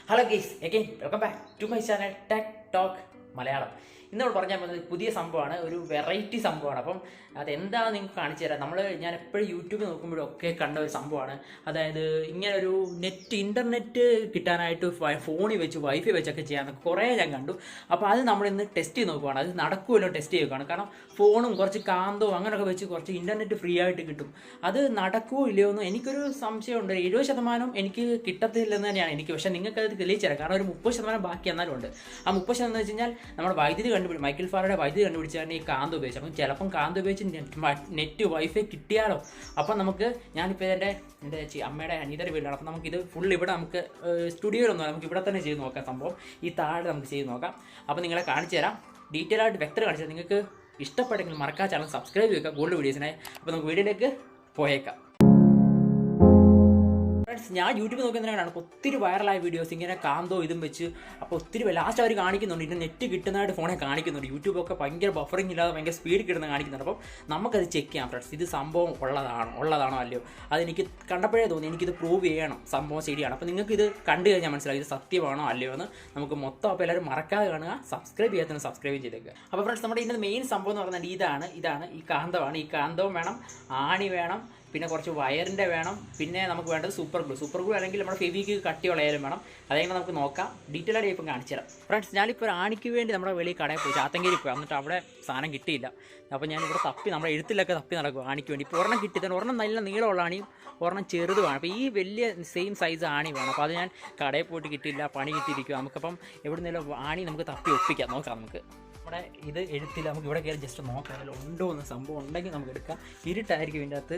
Hello guys, again welcome back to my channel Tech Talk Malayalam. ഇന്നോട് പറഞ്ഞാൽ മതി പുതിയ സംഭവമാണ്, ഒരു വെറൈറ്റി സംഭവമാണ്. അപ്പം അതെന്താണെന്ന് നിങ്ങൾക്ക് കാണിച്ചു തരാം. ഞാൻ എപ്പോഴും യൂട്യൂബിൽ നോക്കുമ്പോഴൊക്കെ കണ്ട ഒരു സംഭവമാണ്. അതായത് ഇങ്ങനെ ഒരു ഇൻ്റർനെറ്റ് കിട്ടാനായിട്ട് ഫോണിൽ വെച്ച് വൈഫൈ വെച്ചൊക്കെ ചെയ്യാമെന്ന് കുറേ ഞാൻ കണ്ടു. അപ്പോൾ അത് നമ്മളിന്ന് ടെസ്റ്റ് ചെയ്ത് നോക്കുവാണ്. അത് നടക്കുമല്ലോ ടെസ്റ്റ് ചെയ്യുകയാണ്. കാരണം ഫോണും കുറച്ച് കാന്തവും അങ്ങനെയൊക്കെ വെച്ച് കുറച്ച് ഇൻ്റർനെറ്റ് ഫ്രീ ആയിട്ട് കിട്ടും. അത് നടക്കുമോ ഇല്ലയോ എന്ന് എനിക്കൊരു സംശയമുണ്ട്. 70% എനിക്ക് കിട്ടത്തില്ലെന്ന് തന്നെയാണ് എനിക്ക്. പക്ഷേ നിങ്ങൾക്കത് തെളിയിച്ചുതരാം. കാരണം ഒരു 30% ബാക്കി എന്നാലും ഉണ്ട്. ആ 30% എന്ന് വെച്ച് കഴിഞ്ഞാൽ നമ്മുടെ വൈദ്യുതി മൈക്കിൾ ഫാരഡെ വൈദ്യുതി കണ്ടുപിടിച്ചാണ് ഈ കാന്ത് ഉപയോഗിച്ചത്. അപ്പം ചിലപ്പം കാന്ത് ഉപയോഗിച്ച് നെറ്റ് വൈഫൈ കിട്ടിയാലോ. അപ്പം നമുക്ക് ഞാനിപ്പോൾ എൻ്റെ അമ്മയുടെ അനിയത്തിയുടെ വീട്ടിലാണ്. അപ്പം നമുക്കിത് ഫുൾ ഇവിടെ നമുക്ക് സ്റ്റുഡിയോയിലൊന്നും നമുക്ക് ഇവിടെ തന്നെ ചെയ്ത് നോക്കാം. സംഭവം ഈ താഴെ നമുക്ക് ചെയ്ത് നോക്കാം. അപ്പോൾ നിങ്ങളെ കാണിച്ചു തരാം, ഡീറ്റെയിൽ ആയിട്ട് വ്യക്തത കാണിച്ചു തരാം. നിങ്ങൾക്ക് ഇഷ്ടപ്പെട്ടെങ്കിൽ മറക്കാതെ ചാനൽ സബ്സ്ക്രൈബ് ചെയ്യുക കൂടുതൽ വീഡിയോസിനായി. അപ്പോൾ നമുക്ക് വീഡിയോയിലേക്ക് പോയേക്കാം. ഫ്രണ്ട്സ്, ഞാൻ യൂട്യൂബിൽ നോക്കുന്നതിനാണ് ഒത്തിരി വൈറലായ വീഡിയോസ് ഇങ്ങനെ കാന്തോ ഇതും വെച്ച്. അപ്പോൾ ഒത്തിരി ലാസ്റ്റ് അവർ കാണിക്കുന്നുണ്ട് ഇതിന് നെറ്റ് കിട്ടുന്നതായിട്ട് ഫോണിൽ കാണിക്കുന്നുണ്ട്. യൂട്യൂബൊക്കെ ഭയങ്കര ബഫറിങ് ഇല്ലാതെ ഭയങ്കര സ്പീഡ് കിട്ടുന്ന കാണിക്കുന്നുണ്ട്. അപ്പം നമുക്കത് ചെക്ക് ചെയ്യാം ഫ്രണ്ട്സ്, ഇത് സംഭവം ഉള്ളതാണോ അല്ലയോ. അതെനിക്ക് കണ്ടപ്പോഴേ തോന്നി എനിക്കിത് പ്രൂവ് ചെയ്യണം സംഭവം ശരിയാണ്. അപ്പോൾ നിങ്ങൾക്ക് ഇത് കണ്ടു കഴിഞ്ഞാൽ മനസ്സിലായി ഇത് സത്യമാണോ അല്ലയോ എന്ന്. നമുക്ക് മൊത്തം അപ്പോൾ എല്ലാവരും മറക്കാതെ കാണുക, സബ്സ്ക്രൈബ് ചെയ്യാത്തതിന് സബ്സ്ക്രൈബ് ചെയ്തേക്കുക. അപ്പോൾ ഫ്രണ്ട്സ്, നമ്മുടെ ഇതിൻ്റെ മെയിൻ സംഭവം എന്ന് പറഞ്ഞാൽ ഇതാണ് ഈ കാന്തമാണ്. ഈ കാന്തവും വേണം, ആണി വേണം, പിന്നെ കുറച്ച് വയറിൻ്റെ വേണം, പിന്നെ നമുക്ക് വേണ്ടത് സൂപ്പർ ഗ്ലൂ അല്ലെങ്കിൽ നമ്മുടെ ഫെവിക്ക് കട്ടിയുള്ളയാലും വേണം. അതെങ്ങനെ നമുക്ക് നോക്കാം, ഡീറ്റെയിൽ ആയിട്ട് ഇപ്പം കാണിച്ചു തരാം. ഫ്രണ്ട്സ്, ഞാനിപ്പോൾ ഒരു ആണിക്ക് വേണ്ടി നമ്മുടെ വെളിയിൽ കടയിൽ പോയി, ചാത്തങ്കേരി പോയി. എന്നിട്ട് അവിടെ സാധനം കിട്ടിയില്ല. അപ്പോൾ ഞാനിവിടെ നമ്മുടെ എഴുത്തിലൊക്കെ തപ്പി നടക്കും ആണിക്ക് വേണ്ടി. ഇപ്പോൾ ഒരെണ്ണം കിട്ടി, ഒരെണ്ണം നല്ല നീളമുള്ള ആണിയും ഒരെണ്ണം ചെറുതുമാണ്. അപ്പോൾ ഈ വലിയ സെയിം സൈസ് ആണി വേണം. അപ്പോൾ അത് ഞാൻ കടയിൽ പോയിട്ട് കിട്ടിയില്ല, പണി കിട്ടിയിരിക്കുക. നമുക്കപ്പം എവിടെ നിന്നെങ്കിലും ആണി നമുക്ക് തപ്പി ഒപ്പിക്കാം. നോക്കാം നമുക്ക്. നമ്മുടെ ഇത് എഴുത്തില്ല, നമുക്ക് ഇവിടെ കയറി ജസ്റ്റ് നോക്കാം അതിൽ ഉണ്ടോ എന്ന്. സംഭവം ഉണ്ടെങ്കിൽ നമുക്ക് എടുക്കാം. ഇരുട്ടായിരിക്കും ഇതിൻ്റെ അകത്ത്.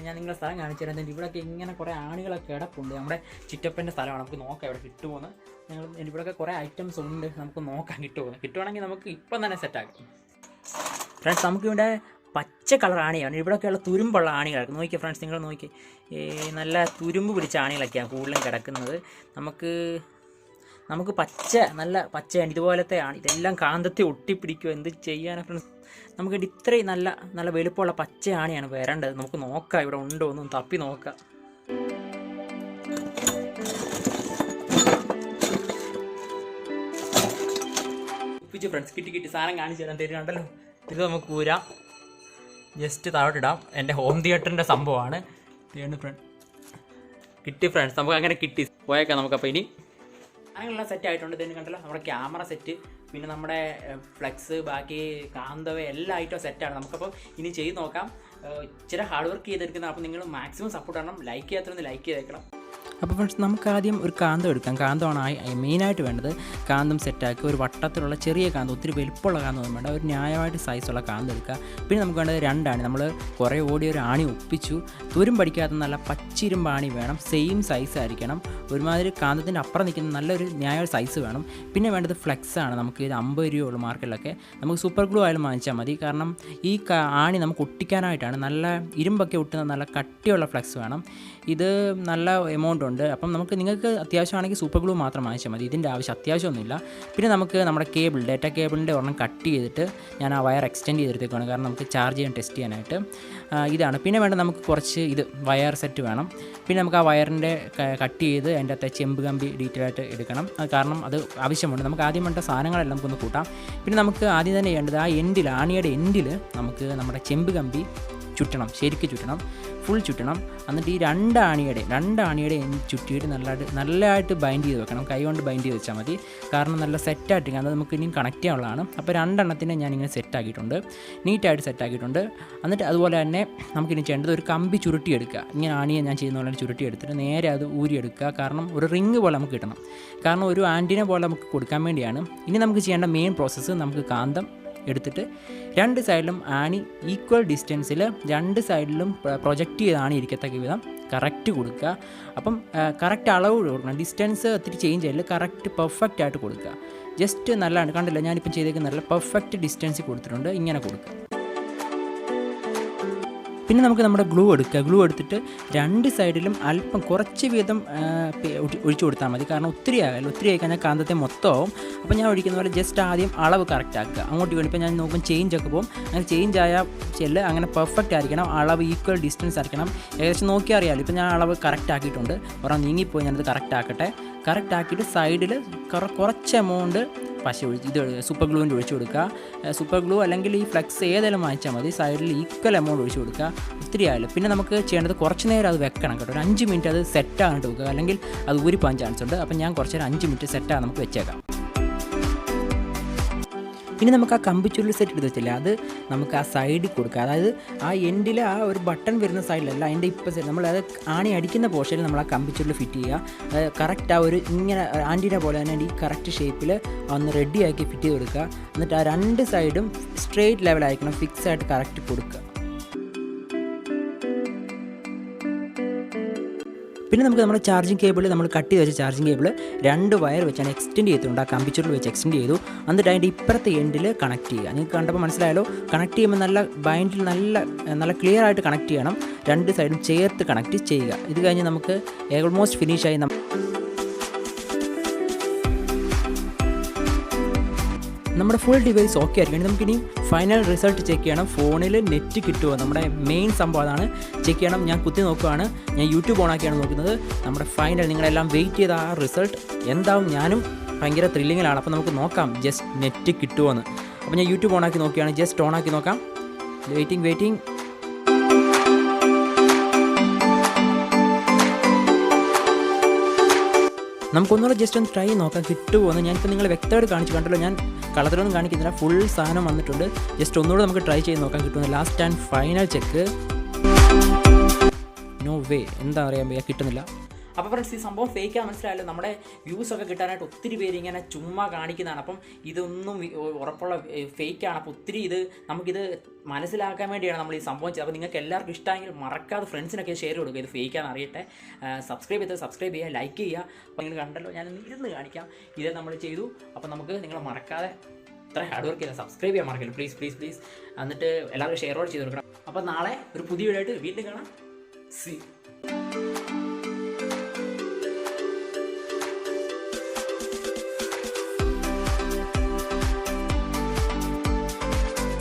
ഞാൻ നിങ്ങളെ സ്ഥലം കാണിച്ചു തരാം. ഇവിടെയൊക്കെ ഇങ്ങനെ കുറേ ആണികളൊക്കെ കിടപ്പുണ്ട്. നമ്മുടെ ചിറ്റപ്പൻ്റെ സ്ഥലമാണ്. നമുക്ക് നോക്കാം ഇവിടെ കിട്ടുമോയെന്ന്. ഇവിടെയൊക്കെ കുറേ ഐറ്റംസ് ഉണ്ട്, നമുക്ക് നോക്കാം കിട്ടുവാണെങ്കിൽ നമുക്ക് ഇപ്പം തന്നെ സെറ്റാക്കാം. ഫ്രണ്ട്സ്, നമുക്കിവിടെ പച്ച കളർ ആണിയാണ്. ഇവിടെയൊക്കെയുള്ള തുരുമ്പുള്ള ആണികളൊക്കെ നോക്കിയാൽ ഫ്രണ്ട്സ്, നിങ്ങൾ നോക്കി നല്ല തുരുമ്പ് പിടിച്ച ആണികളൊക്കെയാണ് കൂടുതലും കിടക്കുന്നത്. നമുക്ക് നല്ല പച്ചയാണ്, ഇതുപോലത്തെ ആണ്. ഇതെല്ലാം കാന്തത്തെ ഒട്ടിപ്പിടിക്കുക. എന്ത് ചെയ്യാനാണ് ഫ്രണ്ട്സ്. നമുക്ക് ഇത്രയും നല്ല വലുപ്പമുള്ള പച്ച ആണിയാണ് വരേണ്ടത്. നമുക്ക് നോക്കാം ഇവിടെ ഉണ്ടോ എന്നും തപ്പി നോക്കാം. ഒപ്പിച്ച് ഫ്രണ്ട്സ്, കിട്ടി സാധനം കാണിച്ചു തരാൻ തരുന്നുണ്ടല്ലോ. ഇത് നമുക്ക് ഊരാം, ജസ്റ്റ് താഴോട്ടിടാം. എൻ്റെ ഹോം തിയേറ്ററിൻ്റെ സംഭവമാണ്. കിട്ടി ഫ്രണ്ട്സ്, നമുക്ക് അങ്ങനെ കിട്ടി. പോയേക്കാം നമുക്കപ്പോൾ ഇനി. അങ്ങനെയുള്ള സെറ്റ് ആയിട്ടുണ്ട്. ഇതിന് കണ്ടല്ലോ നമ്മുടെ ക്യാമറ സെറ്റ്, പിന്നെ നമ്മുടെ ഫ്ലെക്സ്, ബാക്കി കാന്തവ എല്ലാ ഐറ്റവും സെറ്റാണ്. നമുക്കപ്പോൾ ഇനി ചെയ്ത് നോക്കാം. ഇച്ചിരി ഹാർഡ് വർക്ക് ചെയ്തെടുക്കുന്നത്. അപ്പോൾ നിങ്ങൾ മാക്സിമം സപ്പോർട്ട് ചെയ്യണം. ലൈക്ക് ചെയ്യാത്തതൊന്ന് ലൈക്ക് ചെയ്തേക്കണം. അപ്പോൾ ഫ്രണ്ട്സ്, നമുക്ക് ആദ്യം ഒരു കാന്തം എടുക്കാം. കാന്തമാണ് മെയിനായിട്ട് വേണ്ടത്. കാന്തം സെറ്റാക്കി ഒരു വട്ടത്തിലുള്ള ചെറിയ കാന്തം, ഒത്തിരി വലുപ്പമുള്ള കാന്തമൊന്നും വേണ്ട, ഒരു ന്യായമായിട്ട് സൈസുള്ള കാന്തം എടുക്കുക. പിന്നെ നമുക്ക് വേണ്ടത് 2 ആണി. നമ്മൾ കുറേ ഓടി ഒരു ആണി ഒപ്പിച്ചു. തുരുമ്പടിക്കാത്ത നല്ല പച്ചിരുമ്പ് ആണി വേണം, സെയിം സൈസ് ആയിരിക്കണം. ഒരുമാതിരി കാന്തത്തിൻ്റെ അപ്പുറം നിൽക്കുന്ന നല്ലൊരു ന്യായ സൈസ് വേണം. പിന്നെ വേണ്ടത് ഫ്ലെക്സ് ആണ്. നമുക്ക് ഇത് 50 രൂപയുള്ള മാർക്കറ്റിലൊക്കെ. നമുക്ക് സൂപ്പർ ഗ്ലൂ ആയാലും വാങ്ങിച്ചാൽ മതി. കാരണം ഈ ആണി നമുക്ക് ഒട്ടിക്കാനായിട്ടാണ്. നല്ല ഇരുമ്പൊക്കെ ഒട്ടുന്ന നല്ല കട്ടിയുള്ള ഫ്ലെക്സ് വേണം. ഇത് നല്ല എമൗണ്ട് ഉണ്ട്. അപ്പം നിങ്ങൾക്ക് അത്യാവശ്യമാണെങ്കിൽ സൂപ്പർ ഗ്ലൂ മാത്രം വാങ്ങിച്ചാൽ മതി. ഇതിൻ്റെ അത്യാവശ്യമൊന്നുമില്ല. പിന്നെ നമുക്ക് നമ്മുടെ ഡാറ്റ കേബിളിൻ്റെ ഒരെണ്ണം കട്ട് ചെയ്തിട്ട് ഞാൻ ആ വയർ എക്സ്റ്റെൻഡ് ചെയ്തെടുത്തേക്കാണ്. കാരണം നമുക്ക് ചാർജ് ചെയ്യാൻ ടെസ്റ്റ് ചെയ്യാനായിട്ട് ഇതാണ്. പിന്നെ വേണ്ട നമുക്ക് കുറച്ച് വയർ സെറ്റ് വേണം. പിന്നെ നമുക്ക് ആ വയറിൻ്റെ കട്ട് ചെയ്ത് അതിൻ്റെ അകത്തെ ചെമ്പ് കമ്പി ഡീറ്റെയിൽ ആയിട്ട് എടുക്കണം. കാരണം അത് ആവശ്യമുണ്ട്. നമുക്ക് ആദ്യം വേണ്ട സാധനങ്ങളെല്ലാം നമുക്കൊന്ന് കൂട്ടാം. പിന്നെ നമുക്ക് ആദ്യം തന്നെ ചെയ്യേണ്ടത് ആ ആണിയുടെ എൻഡിൽ നമുക്ക് നമ്മുടെ ചെമ്പ് കമ്പി ശരിക്കും ചുറ്റണം, ഫുൾ ചുറ്റണം. എന്നിട്ട് ഈ 2 ആണിയുടെ ചുറ്റിയിട്ട് നല്ലതായിട്ട് ബൈൻഡ് ചെയ്ത് വെക്കണം. കൈ കൊണ്ട് ബൈൻഡ് ചെയ്ത് വെച്ചാൽ മതി. കാരണം നല്ല സെറ്റായിട്ട് അത് നമുക്ക് ഇനിയും കണക്ട് ചെയ്യാനുള്ളതാണ്. അപ്പോൾ 2 എണ്ണത്തിനെ ഞാനിങ്ങനെ സെറ്റാക്കിയിട്ടുണ്ട്, നീറ്റായിട്ട് സെറ്റാക്കിയിട്ടുണ്ട്. എന്നിട്ട് അതുപോലെ തന്നെ നമുക്കിനി ചെയ്യേണ്ടത് ഒരു കമ്പി ചുരുട്ടിയെടുക്കുക. ഇങ്ങനെ ആണിയെ ഞാൻ ചെയ്യുന്ന പോലെ ചുരുട്ടിയെടുത്തിട്ട് നേരെ അത് ഊരിയെടുക്കുക. കാരണം ഒരു റിങ് പോലെ നമുക്ക് കിട്ടണം. കാരണം ഒരു ആൻറ്റിന പോലെ നമുക്ക് കൊടുക്കാൻ വേണ്ടിയാണ്. ഇനി നമുക്ക് ചെയ്യേണ്ട മെയിൻ പ്രോസസ്സ്, നമുക്ക് കാന്തം എടുത്തിട്ട് 2 സൈഡിലും ആണി ഈക്വൽ ഡിസ്റ്റൻസിൽ 2 സൈഡിലും പ്രൊജക്റ്റ് ചെയ്ത് ആണി ഇരിക്കത്തക്ക വിധം കറക്റ്റ് കൊടുക്കുക. അപ്പം കറക്റ്റ് അളവ് കൊടുക്കണം. ഡിസ്റ്റൻസ് ഒത്തിരി ചേഞ്ച് ചെയ്യില്ല, കറക്റ്റ് പെർഫെക്റ്റ് ആയിട്ട് കൊടുക്കുക. ജസ്റ്റ് നല്ലതാണ്. കണ്ടില്ല, ഞാനിപ്പം ചെയ്തേക്കുന്ന നല്ല പെർഫെക്റ്റ് ഡിസ്റ്റൻസ് കൊടുത്തിട്ടുണ്ട്. ഇങ്ങനെ കൊടുക്കുക. പിന്നെ നമുക്ക് നമ്മുടെ ഗ്ലൂ എടുത്തിട്ട് 2 സൈഡിലും അല്പം കുറച്ച് വീതം ഒഴിച്ചു കൊടുത്താൽ മതി. കാരണം ഒത്തിരി ആയിക്കഴിഞ്ഞാൽ കാന്തത്തെ മൊത്തമാവും. അപ്പോൾ ഞാൻ ഒഴിക്കുന്ന പോലെ ജസ്റ്റ് ആദ്യം അളവ് കറക്റ്റ് ആക്കുക. അങ്ങോട്ട് വേണ്ടി ഇപ്പോൾ ഞാൻ നോക്കുമ്പോൾ ചേഞ്ച് ഒക്കെ പോകും. അങ്ങനെ ചേഞ്ച് ആയ ചെല്ല് അങ്ങനെ പെർഫെക്റ്റ് ആയിരിക്കണം. അളവ് ഈക്വൽ ഡിസ്റ്റൻസ് ആയിരിക്കണം. ഏകദേശം നോക്കിയാൽ അറിയാമല്ലോ. ഇപ്പോൾ ഞാൻ അളവ് കറക്റ്റ് ആക്കിയിട്ടുണ്ട്. ഒരെണ്ണം നീങ്ങിപ്പോയി, ഞാനത് കറക്റ്റ് ആക്കട്ടെ. കറക്റ്റ് ആക്കിയിട്ട് സൈഡിൽ കുറച്ച് എമൗണ്ട് പശ ഒഴിച്ച് സൂപ്പർ ഗ്ലൂവിൻ്റെ ഒഴിച്ച് കൊടുക്കുക. സൂപ്പർ ഗ്ലൂ അല്ലെങ്കിൽ ഈ ഫ്ലെക്സ് ഏതെങ്കിലും വാങ്ങിച്ചാൽ മതി. സൈഡിൽ ഈക്വൽ എമൗണ്ട് ഒഴിച്ച് കൊടുക്കുക. ഒത്തിരി ആയാലും പിന്നെ നമുക്ക് ചെയ്യേണ്ടത് കുറച്ച് നേരം അത് വെക്കണം കേട്ടോ. ഒരു 5 മിനിറ്റ് അത് സെറ്റാകാനായിട്ട് വെക്കുക, അല്ലെങ്കിൽ അത് ഊരിപ്പോകാൻ ചാൻസ് ഉണ്ട്. അപ്പം ഞാൻ കുറച്ച് നേരം 5 മിനിറ്റ് സെറ്റാകാൻ നമുക്ക് വെച്ചേക്കാം. ഇനി നമുക്ക് ആ കമ്പിച്ചുരുൾ സെറ്റ് എടുത്ത് വെച്ചില്ല, അത് നമുക്ക് ആ സൈഡിൽ കൊടുക്കുക. അതായത് ആ എൻഡിൽ ആ ഒരു ബട്ടൺ വരുന്ന സൈഡിലല്ല, അതിൻ്റെ ഇപ്പോൾ സൈഡ് നമ്മൾ അത് ആണി അടിക്കുന്ന പോർഷനിൽ നമ്മൾ ആ കമ്പിച്ചുരുൾ ഫിറ്റ് ചെയ്യുക. കറക്റ്റ് ആ ഒരു ഇങ്ങനെ ആൻറ്റിന പോലെ തന്നെ ഈ കറക്റ്റ് ഷേപ്പിൽ ഒന്ന് റെഡിയാക്കി ഫിറ്റ് ചെയ്ത് കൊടുക്കുക. എന്നിട്ട് ആ 2 സൈഡും സ്ട്രെയിറ്റ് ലെവലായിരിക്കണം, ഫിക്സ് ആയിട്ട് കറക്റ്റ് കൊടുക്കുക. പിന്നെ നമുക്ക് നമ്മുടെ ചാർജിങ് കേബിൾ നമ്മൾ കട്ട് ചെയ്ത് വെച്ച ചാർജിങ് കേബിൾ 2 വയർ വെച്ചാണ് എക്സ്റ്റെൻഡ് ചെയ്തിട്ടുണ്ട്. ആ കമ്പിച്ചുരുൾ വെച്ച് എക്സ്റ്റെൻഡ് ചെയ്തു. എന്നിട്ട് അതിൻ്റെ ഇപ്പുറത്തെ എൻഡിൽ കണക്ട് ചെയ്യുക. നിങ്ങൾക്ക് കണ്ടപ്പോൾ മനസ്സിലായല്ലോ, കണക്ട് ചെയ്യുമ്പോൾ നല്ല ബൈൻഡിൽ നല്ല ക്ലിയർ ആയിട്ട് കണക്ട് ചെയ്യണം. 2 സൈഡും ചേർത്ത് കണക്ട് ചെയ്യുക. ഇത് കഴിഞ്ഞ് നമുക്ക് ഓൾമോസ്റ്റ് ഫിനിഷായി. നമ്മുടെ ഫുൾ ഡിവൈസ് ഓക്കെ ആയിരിക്കും. നമുക്കിനി ഫൈനൽ റിസൾട്ട് ചെക്ക് ചെയ്യണം. ഫോണിൽ നെറ്റ് കിട്ടുമോ, നമ്മുടെ മെയിൻ സംഭവം അതാണ് ചെക്ക് ചെയ്യണം. ഞാൻ കുത്തി നോക്കുകയാണ്, ഞാൻ യൂട്യൂബ് ഓണാക്കിയാണ് നോക്കുന്നത്. നമ്മുടെ ഫൈനൽ നിങ്ങളെല്ലാം വെയിറ്റ് ചെയ്ത ആ റിസൾട്ട് എന്താവും, ഞാനും ഭയങ്കര ത്രില്ലിങ്ങിലാണ്. അപ്പോൾ നമുക്ക് നോക്കാം ജസ്റ്റ് നെറ്റ് കിട്ടുമോ എന്ന്. അപ്പോൾ ഞാൻ യൂട്യൂബ് ഓണാക്കി നോക്കിയാണ്, ജസ്റ്റ് ഓണാക്കി നോക്കാം. വെയിറ്റിംഗ്. നമുക്കൊന്നുകൂടെ ജസ്റ്റ് ഒന്ന് ട്രൈ നോക്കാം കിട്ടുമോ എന്ന്. ഞാനിപ്പോൾ നിങ്ങളെ വ്യക്തമായിട്ട് കാണിച്ചു കണ്ടല്ലോ, ഞാൻ കളത്തിലൊന്നും കാണിക്കുന്നില്ല, ഫുൾ സാധനം വന്നിട്ടുണ്ട്. ജസ്റ്റ് ഒന്നുകൂടെ നമുക്ക് ട്രൈ ചെയ്ത് നോക്കാൻ കിട്ടുമെന്ന്. Last and final check. No way, എന്താ അറിയാൻ വയ്യ, കിട്ടുന്നില്ല. അപ്പോൾ ഫ്രണ്ട്സ്, ഈ സംഭവം ഫേക്കാണ് മനസ്സിലായല്ലോ. നമ്മുടെ വ്യൂസൊക്കെ കിട്ടാനായിട്ട് ഒത്തിരി പേര് ഇങ്ങനെ ചുമ്മാ കാണിക്കുന്നതാണ്. അപ്പം ഇതൊന്നും ഉറപ്പുള്ള ഫേക്കാണ്. അപ്പോൾ ഒത്തിരി നമുക്കിത് മനസ്സിലാക്കാൻ വേണ്ടിയാണ് നമ്മൾ ഈ സംഭവം ചെയ്തത്. അപ്പോൾ നിങ്ങൾക്ക് എല്ലാവർക്കും ഇഷ്ടമെങ്കിൽ മറക്കാതെ ഫ്രണ്ട്സിനൊക്കെ ഷെയർ കൊടുക്കുക, ഇത് ഫേക്കാണെന്ന് അറിയട്ടെ. സബ്സ്ക്രൈബ് ചെയ്യുക, ലൈക്ക് ചെയ്യുക. അപ്പോൾ നിങ്ങൾ കണ്ടല്ലോ, ഞാൻ ഇരുന്ന് കാണിക്കാം. ഇത് നമ്മൾ ചെയ്തു. അപ്പോൾ നമുക്ക് നിങ്ങൾ മറക്കാതെ ഇത്ര ഹാർഡ് വർക്ക് ചെയ്താൽ സബ്സ്ക്രൈബ് ചെയ്യാൻ മറക്കില്ല, പ്ലീസ്. എന്നിട്ട് എല്ലാവർക്കും ഷെയറോട് ചെയ്ത് കൊടുക്കണം. അപ്പോൾ നാളെ ഒരു പുതിയ വീഡിയോ ആയിട്ട് വീണ്ടും കാണാം. സി